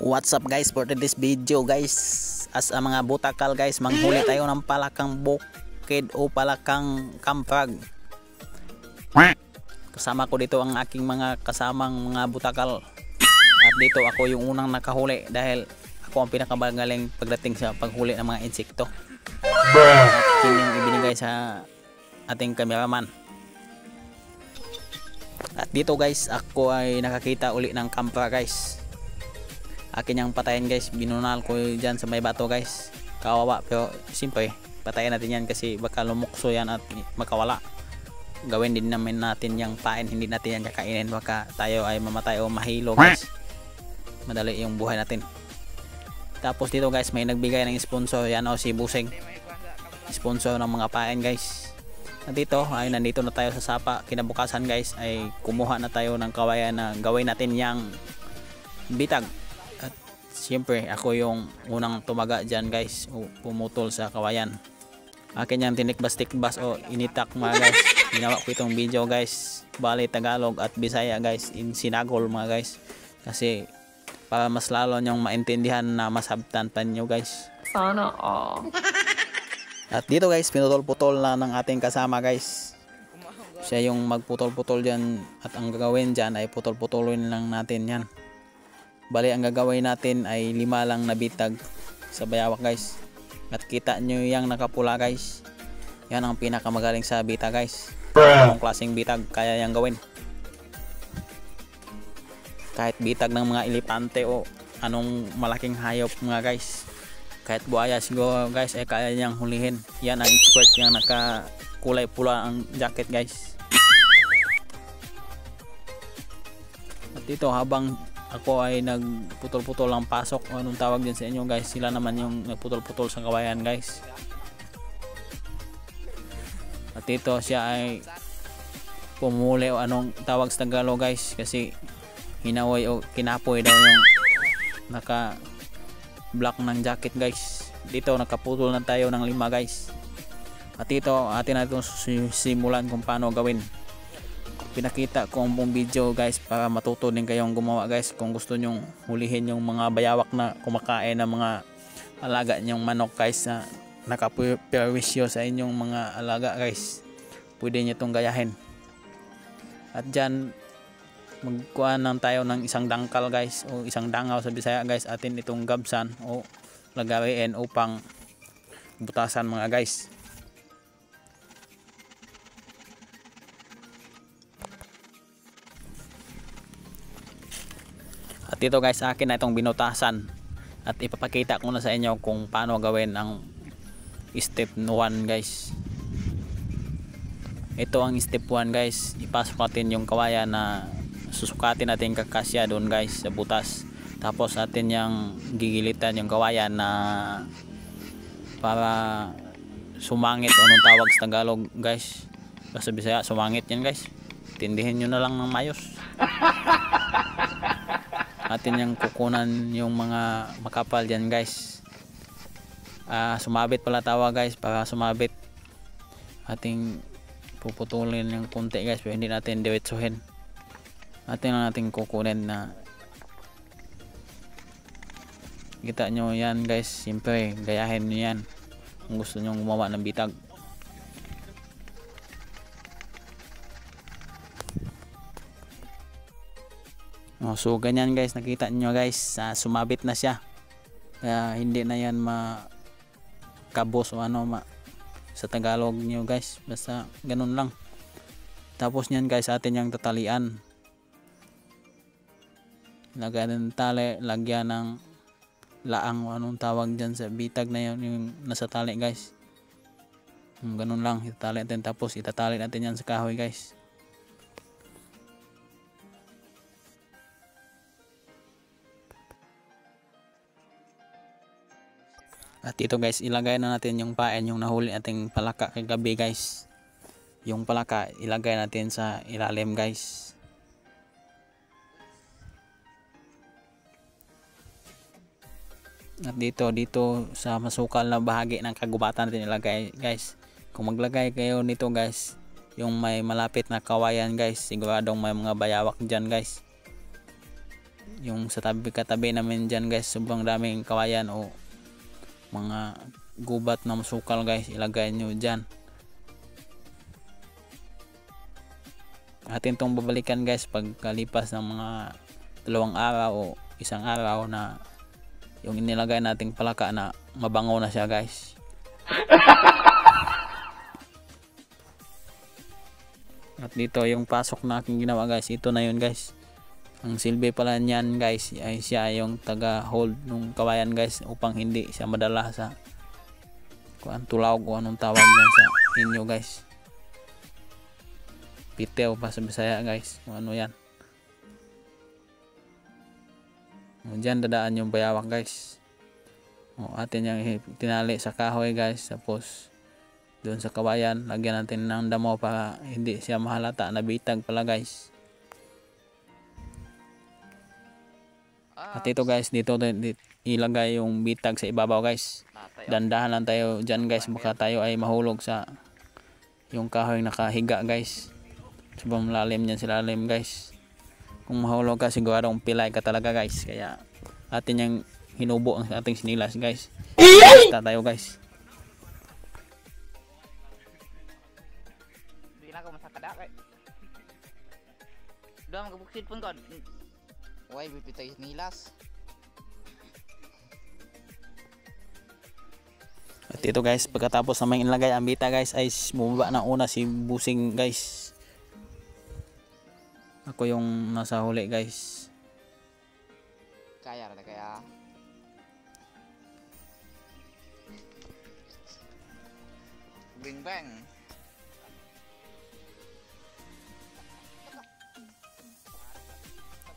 What's up guys, for this video guys, as a mga butakal guys, manghuli tayo ng palakang bukid o palakang kamprag. Kasama ko dito ang aking mga kasamang mga butakal. At dito ako yung unang nakahuli dahil ako ang pinakamagaling pagdating sa paghuli ng mga insekto. At yun yung ibinigay sa ating cameraman. At dito guys, ako ay nakakita uli ng kampra guys. Akin yung patayin guys, binunal ko dyan sa may bato guys. Kawawa, pero siyempre patayin natin yan kasi baka lumukso yan at makawala. Gawin din namin natin yung pain, hindi natin yan kakainin, baka tayo ay mamatay o mahilo guys. Madali yung buhay natin. Tapos dito guys, may nagbigay ng sponsor, yan o si Buseng, sponsor ng mga pain guys. At dito ay nandito na tayo sa sapa. Kinabukasan guys ay kumuha na tayo ng kawayan na gawin natin yung bitag. Siyempre ako yung unang tumaga dyan guys, o pumutol sa kawayan. Akin yung tinikbas-tikbas o initak mga guys. Ginawa ko itong video guys, bali Tagalog at Bisaya guys, in sinagol mga guys, kasi para mas lalo nyong maintindihan na masabtan pa nyo guys. Sana all. At dito guys, pinutol-putol na ng ating kasama guys. Siya yung magputol-putol dyan, at ang gagawin dyan ay putol-putulin lang natin yan. Bali ang gagawin natin ay 5 lang na bitag sa bayawak guys. At kita nyo yung nakapula guys, yan ang pinakamagaling sa bitag guys. Anong klaseng bitag kaya yang gawin. Kahit bitag ng mga elepante o anong malaking hayop mga guys, kahit buhaya siguro guys ay kaya niyang hulihin. Yan ang expert, yung naka kulay pula ang jacket guys. At dito habang ako ay nagputol-putol ang pasok, o anong tawag din sa inyo guys, sila naman yung nagputol-putol sa kawayan guys. At dito siya ay pumuli o anong tawag sa Tagalog guys, kasi hinawoy o kinapoy daw yung naka black ng jacket guys. Dito nakaputol na tayo ng 5 guys. At dito atin natin simulan kung paano gawin. Pinakita ko ang buong video guys para matuto din kayong gumawa guys. Kung gusto nyong hulihin yung mga bayawak na kumakain ng mga alaga nyong manok guys, na nakaperwisyo sa inyong mga alaga guys, pwede nyo itong gayahin. At dyan magkuha lang tayo ng isang dangkal guys, o isang dangaw sa Bisaya guys. Atin itong gabsan o lagawiin upang butasan mga guys. At dito guys, akin na itong binutasan at ipapakita ko na sa inyo kung paano gawin ang step 1 guys. Ito ang step 1 guys. Ipasok natin yung kawayan na susukatin natin kakasya doon guys sa butas. Tapos natin yung gigilitan yung kawayan na para sumangit, o anong tawag sa Tagalog guys. Sa Bisaya sumangit yan guys. Tindihin nyo na lang ng mayos. Atin yung kukunan yung mga makapal dyan guys. Sumabit pala tawag guys, para sumabit ating puputulin yung kunti guys, pero hindi natin diretsuhin. Atin lang natin kukunin na kita nyo yan guys. Siyempre gayahin nyo yan kung gusto nyo gumawa ng bitag. So ganyan guys, nakita nyo guys, sumabit na siya, kaya hindi na yan makabos o ano sa Tagalog nyo guys, basta ganun lang. Tapos nyan guys, atin yung tatalian, lagyan ng tali, lagyan ng laang o anong tawag dyan sa bitag na yun, yung nasa tali guys. Ganun lang, itatali natin, tapos itatali natin yan sa kahoy guys. At ito guys, ilagay na natin yung pain, yung nahuli nating palaka kagabi guys. Yung palaka ilagay natin sa ilalim guys. At dito sa masukal na bahagi ng kagubatan natin ilagay guys. Kung maglagay kayo nito guys, yung may malapit na kawayan guys, siguradong may mga bayawak dyan guys. yung sa katabi namin dyan guys, sobrang daming kawayan o mga gubat na masukal guys, ilagay nyo dyan. Atin tong babalikan guys pagkalipas ng mga 2 araw o 1 araw na yung inilagay nating palaka na mabango na siya guys. At dito yung pasok na aking ginawa guys, ito na yun guys. Ang silbi pala niyan guys ay siya yung taga hold nung kawayan guys, upang hindi siya madala sa tulawg o anong tawag yan sa inyo guys. Pitew pa sa Bisaya guys, ano yan. Diyan dadaan yung bayawak guys. Atin yung tinali sa kahoy guys, tapos doon sa kawayan lagyan natin ng damo para hindi siya mahalata na bitag pala guys. At ito guys, dito ilagay yung bitag sa ibabaw guys. Dandahan lang tayo dyan guys, baka tayo ay mahulog sa yung kahoy nakahiga guys. Sobrang lalim yan, silalim guys. Kung mahulog ka, siguradong pilay ka talaga guys. Kaya atin yung hinubo ang ating sinilas guys. Basta tayo guys. Hindi na ako masakada kay. Doon magabuksid pun kon. Uy, bipitay sinilas. At ito guys, pagkatapos naman ilagay ang bita guys, ay bumaba na una si Busing guys. Ako yung nasa huli guys. Kaya rin kaya. Bing bang.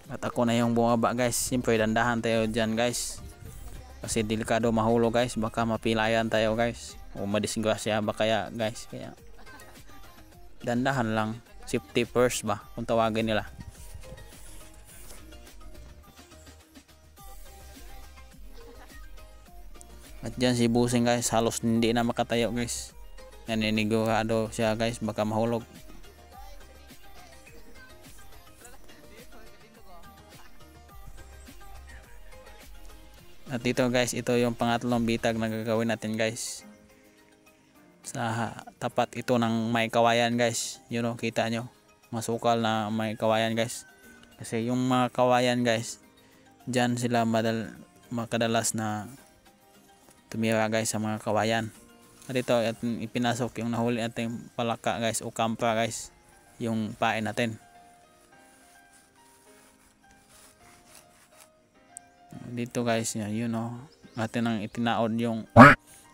At ako na yung bumaba guys. Siyempre dandahan tayo dyan guys, kasi delikado mahulog guys, baka mapilayan tayo guys o madisgrasya ba kaya guys. Kaya dandahan lang, safety first ba kung tawagin nila. At dyan si Busing guys, halos hindi na makatayo guys. Naninigurado siya guys, baka mahulog. At dito guys, ito yung pangatlong bitag na gagawin natin guys. Sa tapat ito ng may kawayan guys. You know, kita nyo, masukal na may kawayan guys. Kasi yung mga kawayan guys, dyan sila makadalas na tumira guys sa mga kawayan. At ito ipinasok yung nahuli natin palaka guys o kampa guys, yung pain natin. Dito guys, you know, natin ang itinaod yung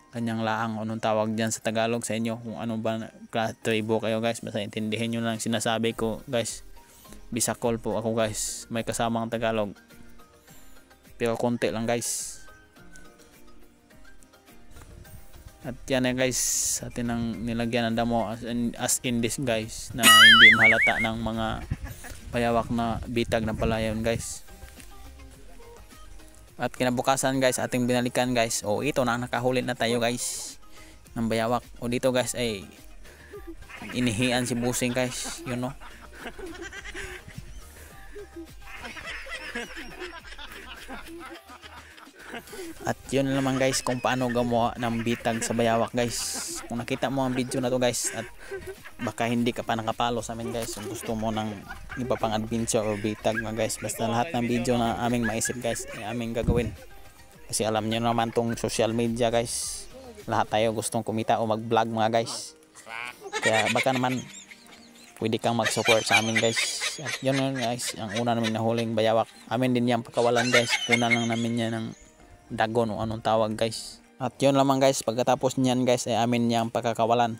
kanyang laang, anong tawag dyan sa Tagalog sa inyo, kung ano ba tribo kayo guys, basta intindihin nyo lang sinasabi ko guys. Bisakol po ako guys, may kasamang Tagalog pero konti lang guys. At yan na guys, atin ang nilagyan ng damo as in this guys, na hindi mahalata ng mga bayawak na bitag na palayon guys. At kinabukasan guys, ating binalikan guys, o ito na, nakahuli na tayo guys ng bayawak. O dito guys ay inihian si Busing guys, you know. At yun naman guys kung paano gumawa ng bitag sa bayawak guys. Kung nakita mo ang video na to guys, at baka hindi ka pa nakapalo sa amin guys, kung gusto mo ng iba pang adventure o bitag na guys, basta lahat ng video na aming maisip guys ay aming gagawin. Kasi alam nyo naman tong social media guys, lahat tayo gustong kumita o mag vlog mga guys. Kaya baka naman pwede kang mag support sa amin guys. At yun guys, ang una namin nahuling bayawak, amin din yan pakawalan guys. Kunan lang namin yan ng dagon o anong tawag guys. At yun lamang guys, pagkatapos niyan guys ay amin niyang pagkakawalan.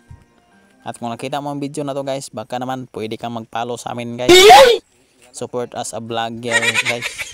At kung nakita mo ang video na to guys, baka naman pwede kang mag-follow sa amin guys. Support us a vlogger guys.